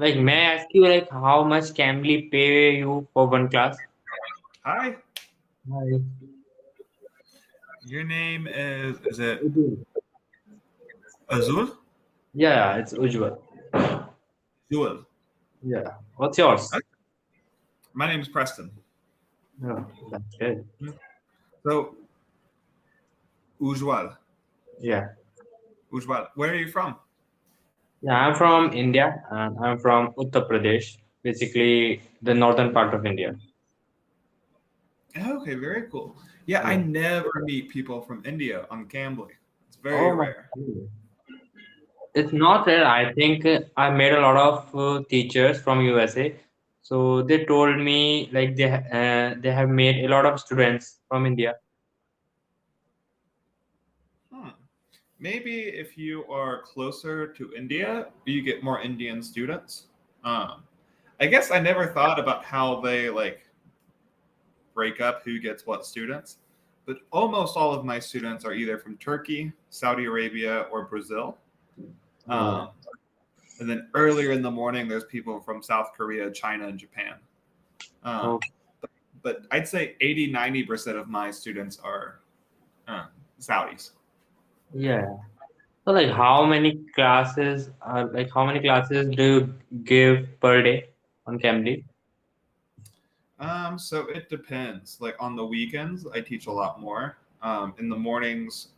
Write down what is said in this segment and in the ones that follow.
Like, may I ask you, like, how much cambly pay you for one class? Hi, Hi. your name is it Ujjwal. Azul? Yeah, it's Ujjwal. Azul. Yeah. What's yours? My name is Preston. Yeah, that's good. So, Ujwal. Yeah. Ujwal. Where are you from? Yeah, I'm from India and I'm from Uttar Pradesh, basically the northern part of India. Okay, very cool. Yeah, I Yeah. never meet people from India on Cambly. It's very Oh my rare. God. It's not rare. I think I made a lot of teachers from USA. So they told me like they have made a lot of students from India. Hmm. Maybe if you are closer to India, you get more Indian students. Um, I guess I never thought about how they break up who gets what students, but almost all of my students are either from Turkey, Saudi Arabia, or Brazil. Oh, Um, and then earlier in the morning, there's people from South Korea, China, and Japan. Um, okay. but I'd say 80-90% of my students are Saudis. Yeah. So like how many classes do you give per day on Cambly? So it depends. Like on the weekends, I teach a lot more. In the mornings,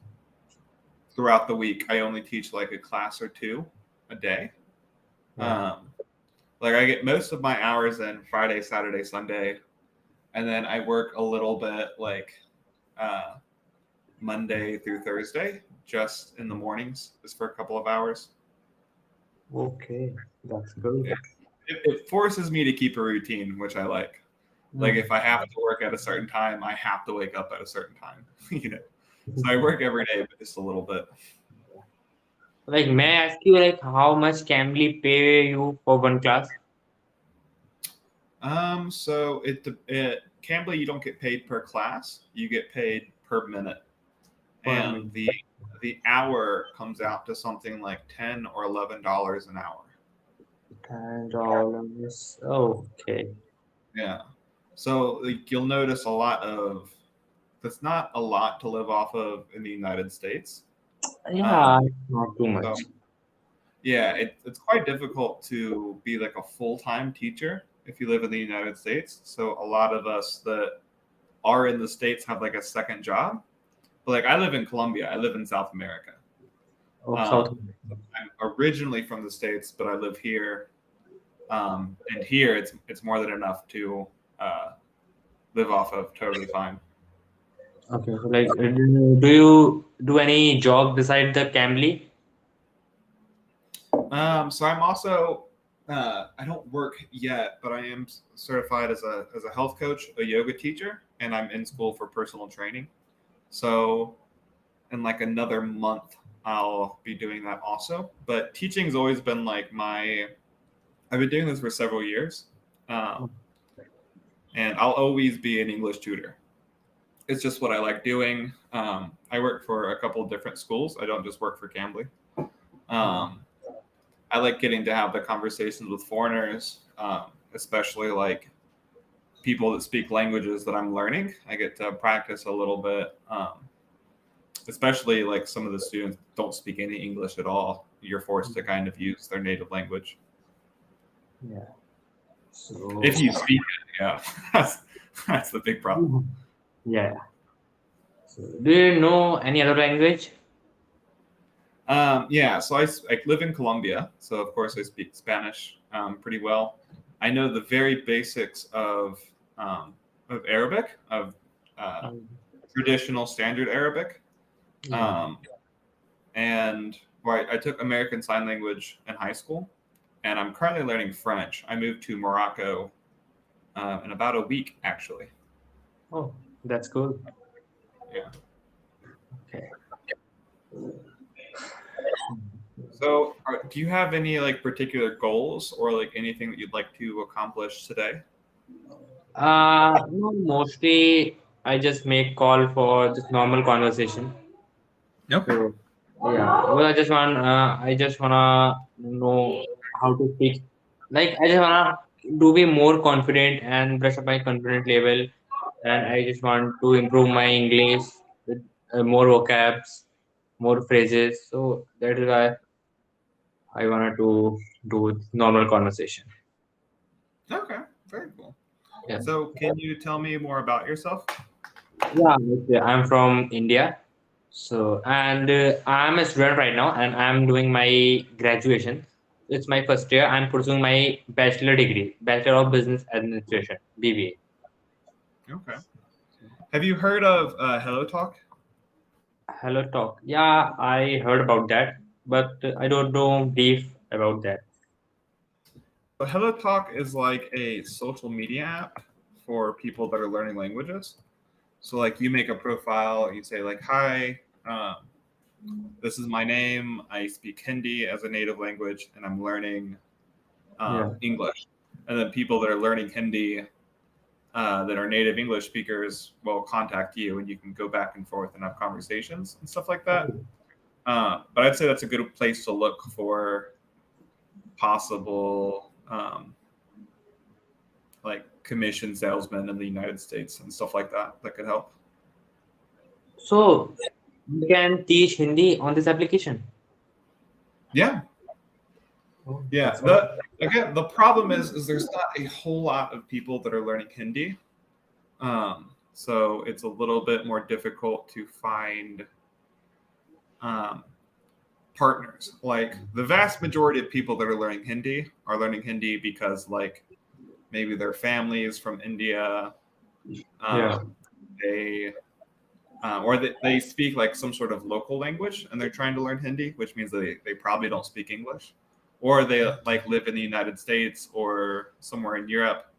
throughout the week, I only teach like a class or two a day. Yeah. Um, like I get most of my hours in Friday, Saturday, Sunday, and then I work a little bit uh, Monday through Thursday, just in the mornings, just for a couple of hours. Okay, that's good. Yeah. It forces me to keep a routine, which I like. Like Hmm. if I have to work at a certain time, I have to wake up at a certain time. So I work every day, but just a little bit. Like, may I ask you, like, how much Cambly pay you for one class? So it Cambly, you don't get paid per class; you get paid per minute, Per and minute. the hour comes out to something like $10 or $11 an hour. $10. Okay. Yeah. So like, you'll notice a lot of that's not a lot to live off of in the United States. Yeah, Um, not too so much. yeah, it's quite difficult to be like a full time teacher if you live in the United States. So a lot of us that are in the States have like a second job. But like I live in Colombia, I live in South America. Oh, South Um, America. I'm originally from the States, but I live here. And here it's more than enough to uh, live off of totally fine. Okay, so like, do you do any job beside the Cambly? So I'm also I don't work yet, but I am certified as a health coach, a yoga teacher, and I'm in school for personal training. So in like another month, I'll be doing that also. But teaching's always been like my I've been doing this for several years, um, and I'll always be an English tutor. It's just what I like doing. I work for a couple of different schools. I don't just work for Cambly. Um, I like getting to have the conversations with foreigners, especially like people that speak languages that I'm learning. I get to practice a little bit, especially like some of the students don't speak any English at all. You're forced to kind of use their native language. Yeah. So, If you speak it, yeah, that's the big problem. yeah. So, do you know any other language? Yeah, so I live in Colombia, so of course I speak Spanish pretty well. I know the very basics of Arabic, of uh, Um, traditional standard Arabic, yeah. um, and right, I took American Sign Language in high school, and I'm currently learning French. I moved to Morocco in about a week, actually. Oh, that's cool. Yeah. Okay. So, do you have any like particular goals or like anything that you'd like to accomplish today? No, mostly I just make call for just normal conversation. Okay. So yeah, well, I just wanna know how to speak like I just wanna do be more confident and brush up my confident level, and I just want to improve my English with more vocabs, more phrases. So that is why I wanted to do normal conversation. Okay, very cool. Yeah, So, can you tell me more about yourself? yeah. Okay, I'm from India. So and I'm a student right now, and I'm doing my graduation. It's my first year. I'm pursuing my bachelor degree, Bachelor of Business Administration (BBA). Okay. Have you heard of Hello Talk? Hello Talk. Yeah, I heard about that, but I don't know brief about that. So Hello Talk is like a social media app for people that are learning languages. So like you make a profile, you say like, "Hi, this is my name. I speak Hindi as a native language, and I'm learning Yeah. English." And then people that are learning Hindi that are native English speakers will contact you, and you can go back and forth and have conversations and stuff like that. Oh, But I'd say that's a good place to look for possible like commission salesmen in the United States and stuff like that that could help. so you can teach Hindi on this application. Yeah, Oh, yeah. that's all. The problem is there's not a whole lot of people that are learning Hindi, so it's a little bit more difficult to find um, partners. Like the vast majority of people that are learning Hindi are learning Hindi because like maybe their family is from India, Yeah. um, they or they speak like some sort of local language and they're trying to learn Hindi, which means they probably don't speak English, or they like live in the United States or somewhere in Europe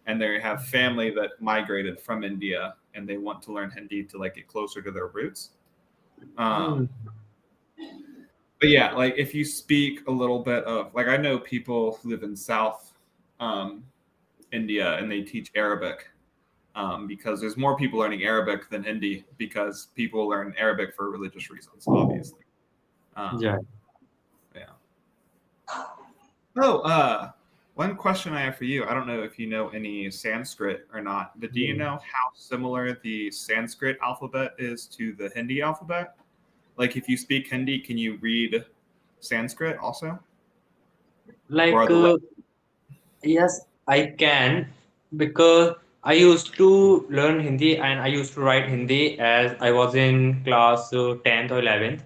and they have family that migrated from India and they want to learn Hindi to like get closer to their roots. Um, Mm. but yeah, like if you speak a little bit of like I know people who live in South um, India and they teach Arabic because there's more people learning Arabic than Hindi because people learn Arabic for religious reasons, obviously. Um, Yeah. yeah. Oh, one question I have for you. I don't know if you know any Sanskrit or not, but do you know how similar the Sanskrit alphabet is to the Hindi alphabet? Like, if you speak Hindi, can you read Sanskrit also, or are Like the letters? yes, I can, because I used to learn Hindi and I used to write Hindi as I was in class 10th or 11th.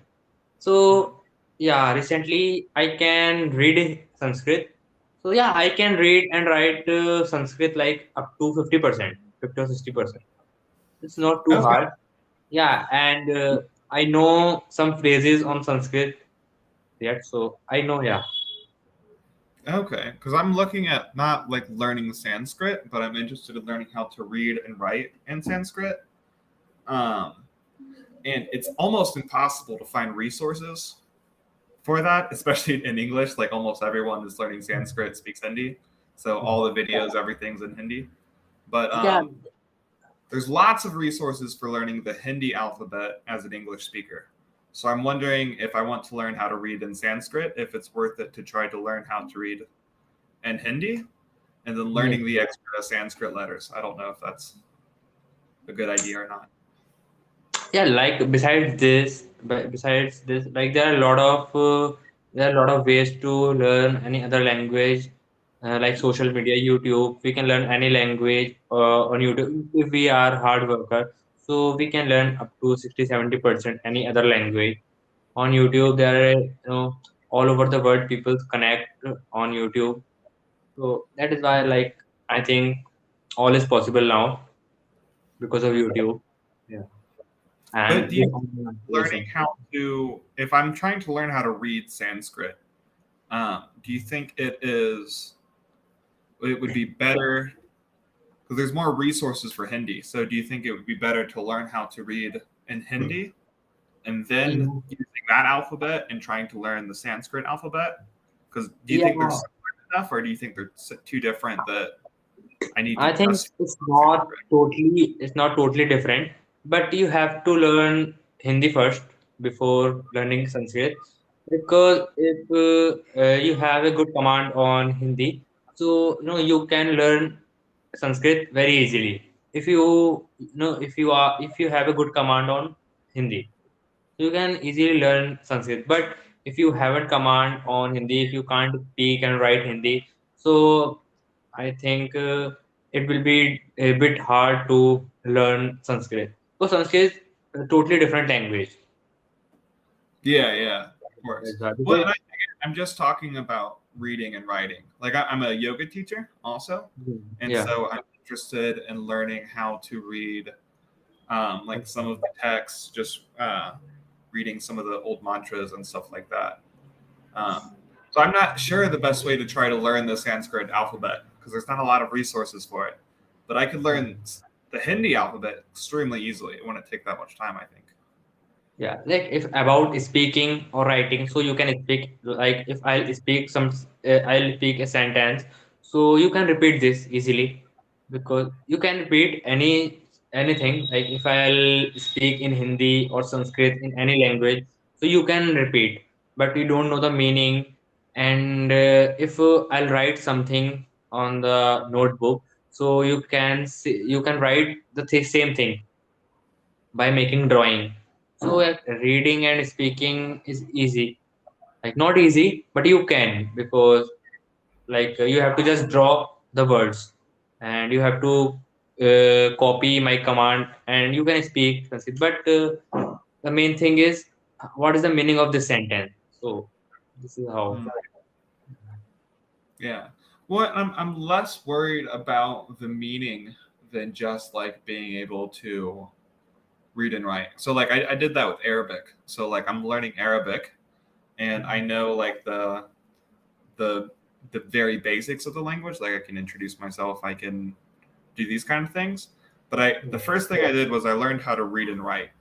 So yeah, recently I can read Sanskrit. So yeah, I can read and write Sanskrit like up to 50%, 50 or 60%. It's not too Okay. hard. Yeah, and I know some phrases on Sanskrit yet, so I know. Yeah, Okay, because I'm looking at not like learning Sanskrit, but I'm interested in learning how to read and write in Sanskrit. Um, and it's almost impossible to find resources for that, especially in English. Like almost everyone is learning Sanskrit speaks Hindi, so all the videos, everything's in Hindi. But yeah. there's lots of resources for learning the Hindi alphabet as an English speaker. So I'm wondering if I want to learn how to read in Sanskrit, if it's worth it to try to learn how to read in Hindi, and then Yeah. learning the extra Sanskrit letters. I don't know if that's a good idea or not. Yeah, like besides this, like there are a lot of ways to learn any other language, like social media, YouTube. We can learn any language on YouTube if we are hard worker. So we can learn up to 60-70% any other language on YouTube. There are all over the world people connect on YouTube. So that is why, like, I think all is possible now because of YouTube. Yeah, But and do you this think online learning application. how to, if I'm trying to learn how to read Sanskrit, do you think it would be better because there's more resources for Hindi. So do you think it would be better to learn how to read in Hindi and then Yeah, using that alphabet and trying to learn the Sanskrit alphabet? Because do you yeah. think they're similar enough, or do you think they're too different that I need to I think just Sanskrit? it's not totally different, but you have to learn Hindi first before learning Sanskrit, because if you have a good command on Hindi, So you can learn Sanskrit very easily if if you have a good command on Hindi. You can easily learn Sanskrit. But if you haven't command on Hindi, if you can't speak and write Hindi, so I think it will be a bit hard to learn Sanskrit. So Sanskrit is a totally different language. Yeah, yeah, of course. Well, Because, and I'm just talking about reading and writing. Like I'm a yoga teacher also, and yeah. so I'm interested in learning how to read like some of the texts, just reading some of the old mantras and stuff like that. Um, so I'm not sure the best way to try to learn the Sanskrit alphabet because there's not a lot of resources for it. But I could learn the Hindi alphabet extremely easily. It wouldn't take that much time, I think. Yeah, like if about speaking or writing, so you can speak, like if I'll speak a sentence, so you can repeat this easily because you can repeat anything. Like if I'll speak in Hindi or Sanskrit in any language, so you can repeat, but you don't know the meaning. And if I'll write something on the notebook, so you can write the same thing by making drawing. So reading and speaking is easy. Like not easy, but you can because you have to just draw the words and you have to copy my command and you can speak. But the main thing is what is the meaning of this sentence. So this is how. Hmm. Yeah. Well, I'm less worried about the meaning than just like being able to read and write. So like I did that with Arabic. So like I'm learning Arabic and I know like the the very basics of the language. Like I can introduce myself, I can do these kind of things. But the first thing I did was I learned how to read and write.